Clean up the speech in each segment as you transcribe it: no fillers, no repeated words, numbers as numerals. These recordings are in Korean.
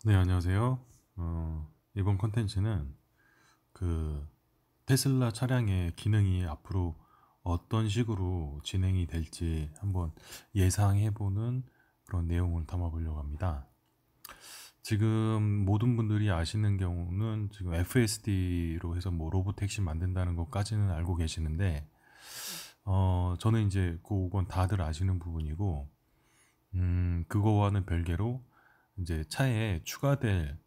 네, 안녕하세요. 이번 컨텐츠는 그 테슬라 차량의 기능이 앞으로 어떤 식으로 진행이 될지 한번 예상해보는 그런 내용을 담아보려고 합니다. 지금 모든 분들이 아시는 경우는 지금 FSD로 해서 뭐 로보택시 만든다는 것까지는 알고 계시는데, 저는 이제 그건 다들 아시는 부분이고, 그거와는 별개로 이제 차에 추가될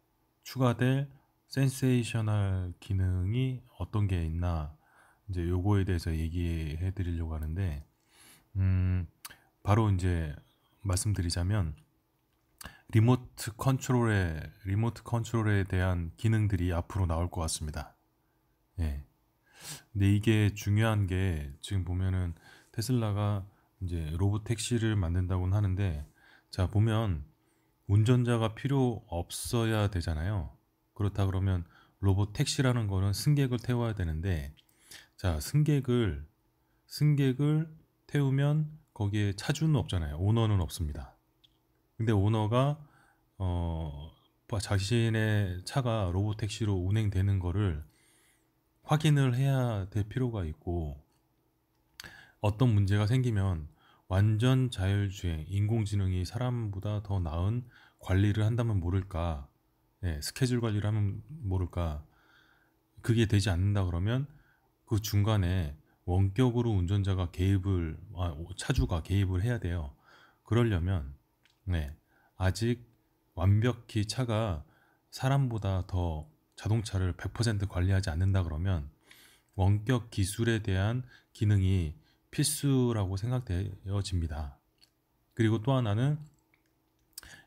센세이셔널 기능이 어떤 게 있나 이제 요거에 대해서 얘기해 드리려고 하는데, 음, 바로 이제 말씀드리자면 리모트 컨트롤에 대한 기능들이 앞으로 나올 것 같습니다. 예. 근데 이게 중요한 게 지금 보면은 테슬라가 이제 로봇 택시를 만든다고는 하는데, 자 보면 운전자가 필요 없어야 되잖아요. 그렇다 그러면 로봇 택시라는 거는 승객을 태워야 되는데, 자 승객을 태우면 거기에 차주는 없잖아요. 오너는 없습니다. 근데 오너가 어 자신의 차가 로봇 택시로 운행되는 거를 확인을 해야 될 필요가 있고, 어떤 문제가 생기면 완전 자율주행, 인공지능이 사람보다 더 나은 관리를 한다면 모를까, 스케줄 관리를 하면 모를까, 그게 되지 않는다 그러면 그 중간에 원격으로 차주가 개입을 해야 돼요. 그러려면, 아직 완벽히 차가 사람보다 더 자동차를 100% 관리하지 않는다 그러면 원격 기술에 대한 기능이 필수라고 생각되어집니다. 그리고 또 하나는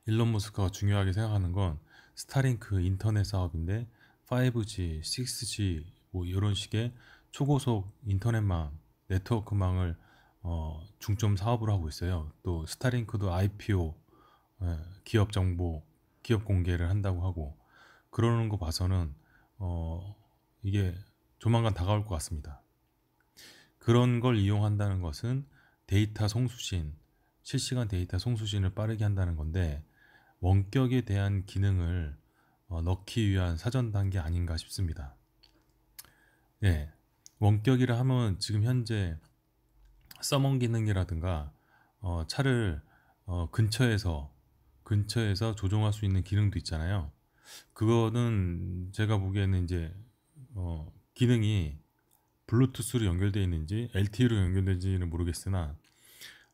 일론 머스크가 중요하게 생각하는 건 스타링크 인터넷 사업인데, 5G, 6G 뭐 이런 식의 초고속 인터넷망, 네트워크망을 중점 사업으로 하고 있어요. 또 스타링크도 IPO, 기업 정보, 기업 공개를 한다고 하고, 그러는 거 봐서는 어, 이게 조만간 다가올 것 같습니다. 그런 걸 이용한다는 것은 데이터 송수신, 실시간 데이터 송수신을 빠르게 한다는 건데, 원격에 대한 기능을 넣기 위한 사전 단계 아닌가 싶습니다. 예, 원격이라 하면 지금 현재 서먼 기능이라든가 차를 근처에서 조종할 수 있는 기능도 있잖아요. 그거는 제가 보기에는 이제 기능이 블루투스로 연결되어 있는지 LTE로 연결되는지는 모르겠으나,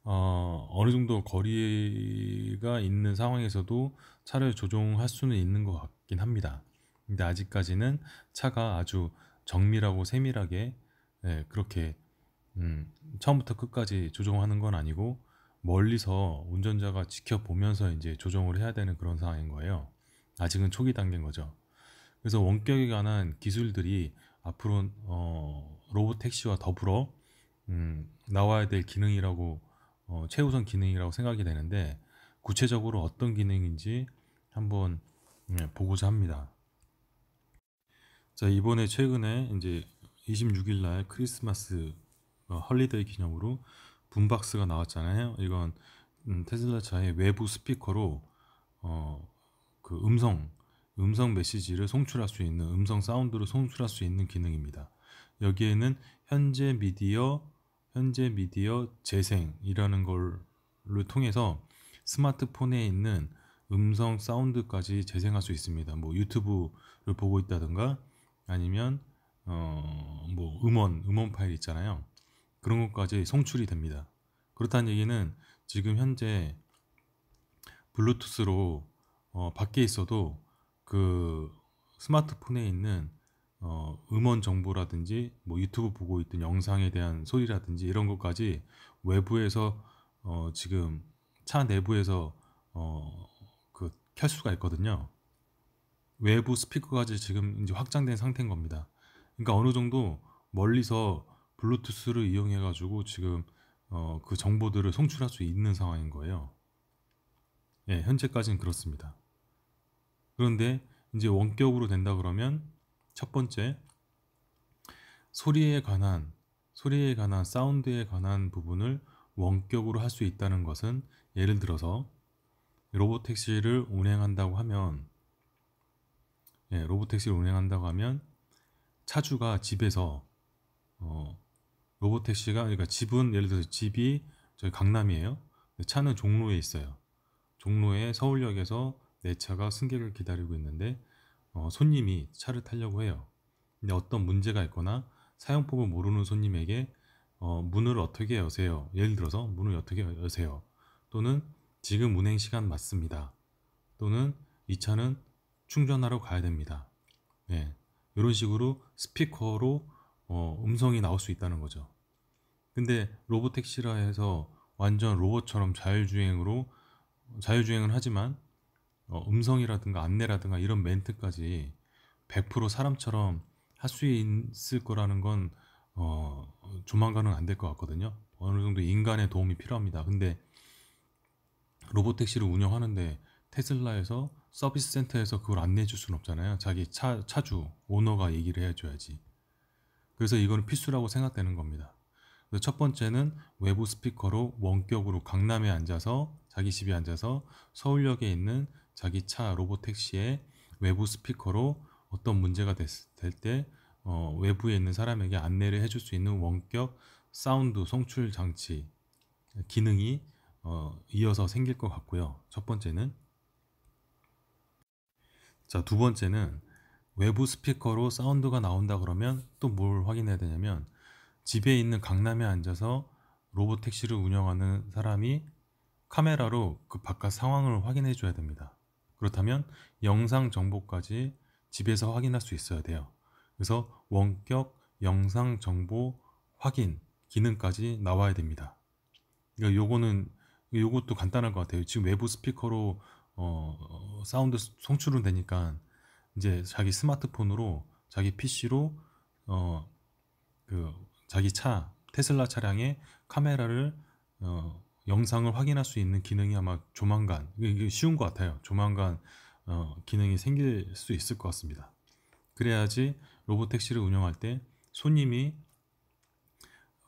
어느 정도 거리가 있는 상황에서도 차를 조종할 수는 있는 것 같긴 합니다. 근데 아직까지는 차가 아주 정밀하고 세밀하게, 그렇게 처음부터 끝까지 조종하는 건 아니고, 멀리서 운전자가 지켜보면서 이제 조종을 해야 되는 그런 상황인 거예요. 아직은 초기 단계인 거죠. 그래서 원격에 관한 기술들이 앞으로 로봇 택시와 더불어 나와야 될 기능이라고, 최우선 기능이라고 생각이 되는데, 구체적으로 어떤 기능인지 한번 보고자 합니다. 자, 이번에 최근에 이제 26일 날 크리스마스 헐리데이 기념으로 붐박스가 나왔잖아요. 이건 테슬라 차의 외부 스피커로 어, 그 음성 메시지를 송출할 수 있는, 음성 사운드를 송출할 수 있는 기능입니다. 여기에는 현재 미디어 재생이라는 걸를 통해서 스마트폰에 있는 음성 사운드까지 재생할 수 있습니다. 뭐 유튜브를 보고 있다든가, 아니면 뭐 음원 파일 있잖아요. 그런 것까지 송출이 됩니다. 그렇다는 얘기는 지금 현재 블루투스로 밖에 있어도 그 스마트폰에 있는 음원 정보라든지, 뭐 유튜브 보고 있던 영상에 대한 소리라든지 이런 것까지 외부에서 지금 차 내부에서 켤 수가 있거든요. 외부 스피커까지 지금 이제 확장된 상태인 겁니다. 그러니까 어느 정도 멀리서 블루투스를 이용해 가지고 지금 그 정보들을 송출할 수 있는 상황인 거예요. 예, 현재까지는 그렇습니다. 그런데 이제 원격으로 된다 그러면, 첫 번째, 소리에 관한 사운드에 관한 부분을 원격으로 할 수 있다는 것은, 예를 들어서 로봇 택시를 운행한다고 하면 예, 로보택시를 운행한다고 하면 차주가 집에서 로보택시가, 그러니까 집은 예를 들어서 집이 저희 강남이에요. 차는 종로에 있어요. 종로에 서울역에서 내 차가 승객을 기다리고 있는데 손님이 차를 타려고 해요. 근데 어떤 문제가 있거나 사용법을 모르는 손님에게 문을 어떻게 여세요? 예를 들어서 문을 어떻게 여세요? 또는 지금 운행 시간 맞습니다. 또는 이 차는 충전하러 가야 됩니다. 네, 이런 식으로 스피커로 음성이 나올 수 있다는 거죠. 근데 로보택시라 해서 완전 로봇처럼 자율주행을 하지만 음성이라든가 안내라든가 이런 멘트까지 100% 사람처럼 할 수 있을 거라는 건 조만간은 안 될 것 같거든요. 어느 정도 인간의 도움이 필요합니다. 근데 로보택시를 운영하는데 테슬라에서 서비스 센터에서 그걸 안내해 줄 수는 없잖아요. 자기 차주 오너가 얘기를 해줘야지. 그래서 이거는 필수라고 생각되는 겁니다. 그래서 첫 번째는 외부 스피커로 원격으로 강남에 앉아서, 자기 집에 앉아서 서울역에 있는 자기 차 로보택시의 외부 스피커로 어떤 문제가 될 때 외부에 있는 사람에게 안내를 해줄 수 있는 원격 사운드 송출 장치 기능이 이어서 생길 것 같고요. 첫 번째는. 자, 두 번째는 외부 스피커로 사운드가 나온다 그러면 또 뭘 확인해야 되냐면, 집에 있는 강남에 앉아서 로보택시를 운영하는 사람이 카메라로 그 바깥 상황을 확인해 줘야 됩니다. 그렇다면 영상 정보까지 집에서 확인할 수 있어야 돼요. 그래서 원격 영상 정보 확인 기능까지 나와야 됩니다. 그러니까 요것도 간단할 것 같아요. 지금 외부 스피커로 사운드 송출은 되니까 이제 자기 스마트폰으로, 자기 PC로 그 자기 차 테슬라 차량의 카메라를 영상을 확인할 수 있는 기능이 아마 조만간, 이게 쉬운 것 같아요. 조만간 기능이 생길 수 있을 것 같습니다. 그래야지 로보택시를 운영할 때 손님이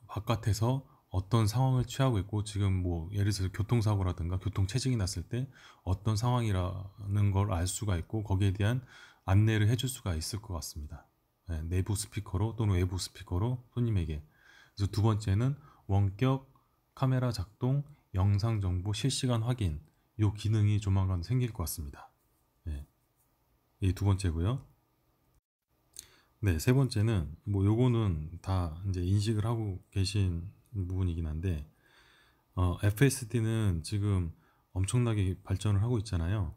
바깥에서 어떤 상황을 취하고 있고, 지금 뭐 예를 들어서 교통사고라든가 교통체증이 났을 때 어떤 상황이라는 걸 알 수가 있고, 거기에 대한 안내를 해줄 수가 있을 것 같습니다. 네, 내부 스피커로 또는 외부 스피커로 손님에게. 그래서 두 번째는 원격 카메라 작동, 영상 정보 실시간 확인, 이 기능이 조만간 생길 것 같습니다. 네, 이 두 번째고요. 네, 세 번째는 뭐 요거는 다 이제 인식을 하고 계신 부분이긴 한데, FSD는 지금 엄청나게 발전을 하고 있잖아요.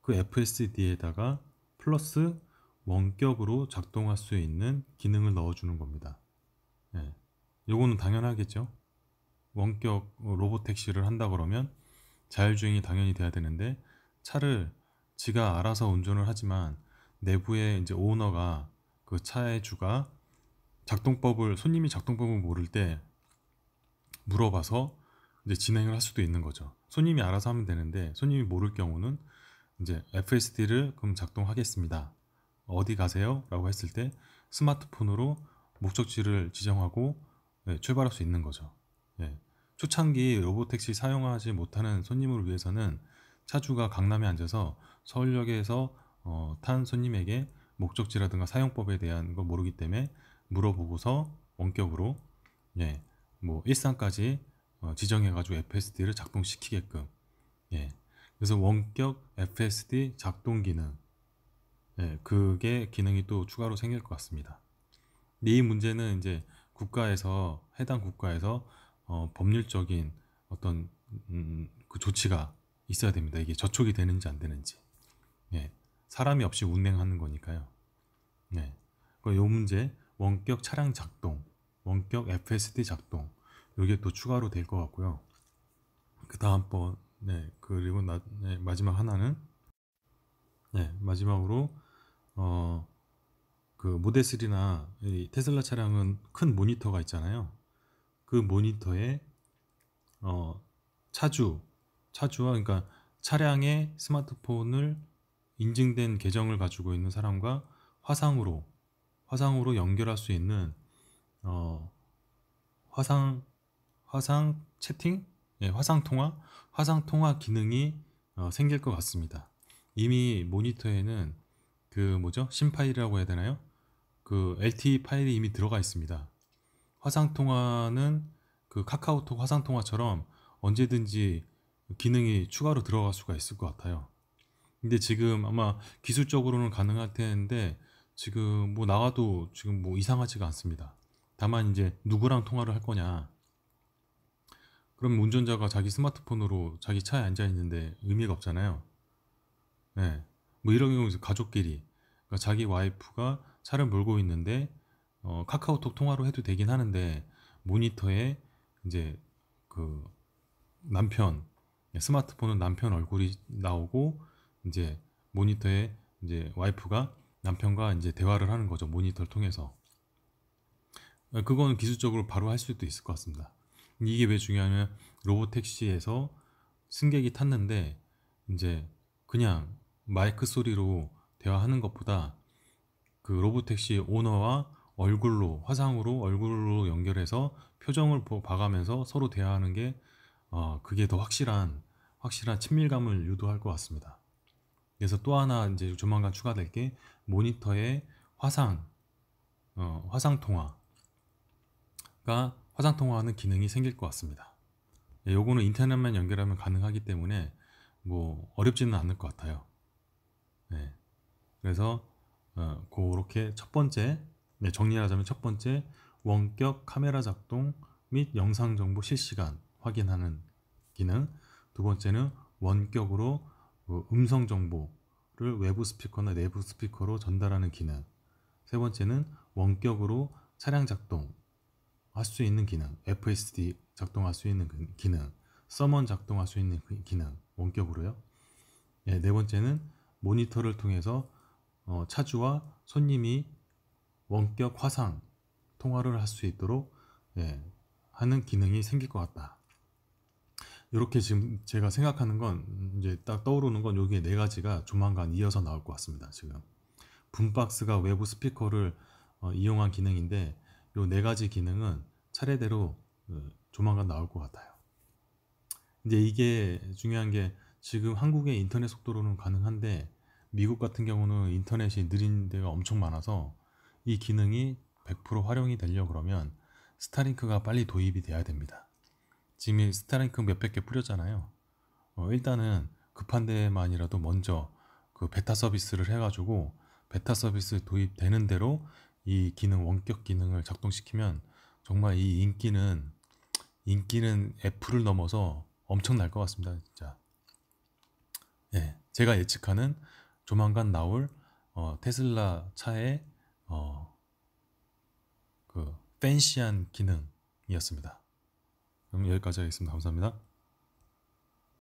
그 FSD에다가 플러스 원격으로 작동할 수 있는 기능을 넣어주는 겁니다. 예, 요거는 당연하겠죠. 원격 로보택시를 한다 그러면 자율주행이 당연히 돼야 되는데, 차를 지가 알아서 운전을 하지만 내부에 이제 오너가, 그 차의 주가 손님이 작동법을 모를 때 물어봐서 이제 진행을 할 수도 있는 거죠. 손님이 알아서 하면 되는데, 손님이 모를 경우는 이제 FSD를 그럼 작동하겠습니다. 어디 가세요? 라고 했을 때 스마트폰으로 목적지를 지정하고 출발할 수 있는 거죠. 예. 초창기 로보택시 사용하지 못하는 손님을 위해서는 차주가 강남에 앉아서 서울역에서 탄 손님에게 목적지라든가 사용법에 대한 걸 모르기 때문에 물어보고서 원격으로, 예, 뭐 일산까지 지정해가지고 FSD를 작동시키게끔. 예. 그래서 원격 FSD 작동 기능, 예, 그게 기능이 또 추가로 생길 것 같습니다. 근데 이 문제는 이제 해당 국가에서 법률적인 어떤 그 조치가 있어야 됩니다. 이게 저촉이 되는지 안 되는지. 예, 사람이 없이 운행하는 거니까요. 예, 요 문제, 원격 차량 작동, 원격 FSD 작동, 이게 또 추가로 될 것 같고요. 그 다음번, 네, 그리고 마지막 하나는, 네, 마지막으로 그 모델 3나 테슬라 차량은 큰 모니터가 있잖아요. 그 모니터에 어, 차주 차주와, 그러니까 차량의 스마트폰을 인증된 계정을 가지고 있는 사람과 화상으로 연결할 수 있는 어, 화상 화상 채팅, 예, 화상 통화 기능이 생길 것 같습니다. 이미 모니터에는 그 뭐죠? 심 파일이라고 해야 되나요? 그 LTE 파일이 이미 들어가 있습니다. 화상 통화는 그 카카오톡 화상 통화처럼 언제든지 기능이 추가로 들어갈 수가 있을 것 같아요. 근데 지금 아마 기술적으로는 가능할 텐데 지금 뭐 나와도 지금 뭐 이상하지가 않습니다. 다만 이제 누구랑 통화를 할 거냐. 그럼 운전자가 자기 스마트폰으로 자기 차에 앉아 있는데 의미가 없잖아요. 네. 뭐 이런 경우 가족끼리 그러니까 자기 와이프가 차를 몰고 있는데 카카오톡 통화로 해도 되긴 하는데 모니터에 이제 그 남편 스마트폰은 남편 얼굴이 나오고 이제 모니터에 이제 와이프가 남편과 이제 대화를 하는 거죠. 모니터를 통해서. 그거는 기술적으로 바로 할 수도 있을 것 같습니다. 이게 왜 중요하냐면 로보택시에서 승객이 탔는데 이제 그냥 마이크 소리로 대화하는 것보다 그 로보택시 오너와 얼굴로 화상으로 얼굴로 연결해서 표정을 봐가면서 서로 대화하는 게 그게 더 확실한 친밀감을 유도할 것 같습니다. 그래서 또 하나 이제 조만간 추가될 게 모니터에 화상 통화가 화상 통화하는 기능이 생길 것 같습니다. 요거는 인터넷만 연결하면 가능하기 때문에 뭐 어렵지는 않을 것 같아요. 네. 그래서 그렇게 첫 번째 정리하자면 첫 번째 원격 카메라 작동 및 영상 정보 실시간 확인하는 기능. 두 번째는 원격으로 음성 정보를 외부 스피커나 내부 스피커로 전달하는 기능. 세 번째는 원격으로 차량 작동 할 수 있는 기능, FSD 작동할 수 있는 기능, 서먼 작동할 수 있는 기능, 원격으로요. 네 번째는 모니터를 통해서 차주와 손님이 원격 화상 통화를 할 수 있도록 하는 기능이 생길 것 같다. 이렇게 지금 제가 생각하는 건 이제 딱 떠오르는 건 여기에 네 가지가 조만간 이어서 나올 것 같습니다. 지금 붐박스가 외부 스피커를 이용한 기능인데 이 네 가지 기능은 차례대로 조만간 나올 것 같아요. 이제 이게 중요한 게 지금 한국의 인터넷 속도로는 가능한데 미국 같은 경우는 인터넷이 느린 데가 엄청 많아서 이 기능이 100% 활용이 되려고 그러면 스타링크가 빨리 도입이 돼야 됩니다. 지금 스타링크 몇백 개 뿌렸잖아요. 일단은 급한 데만이라도 먼저 그 베타 서비스를 해가지고 베타 서비스 도입되는 대로 이 기능 원격 기능을 작동시키면 정말 이 인기는 애플을 넘어서 엄청날 것 같습니다. 진짜. 제가 예측하는 조만간 나올 테슬라 차의 그 팬시한 기능이었습니다. 그럼 여기까지 하겠습니다. 감사합니다.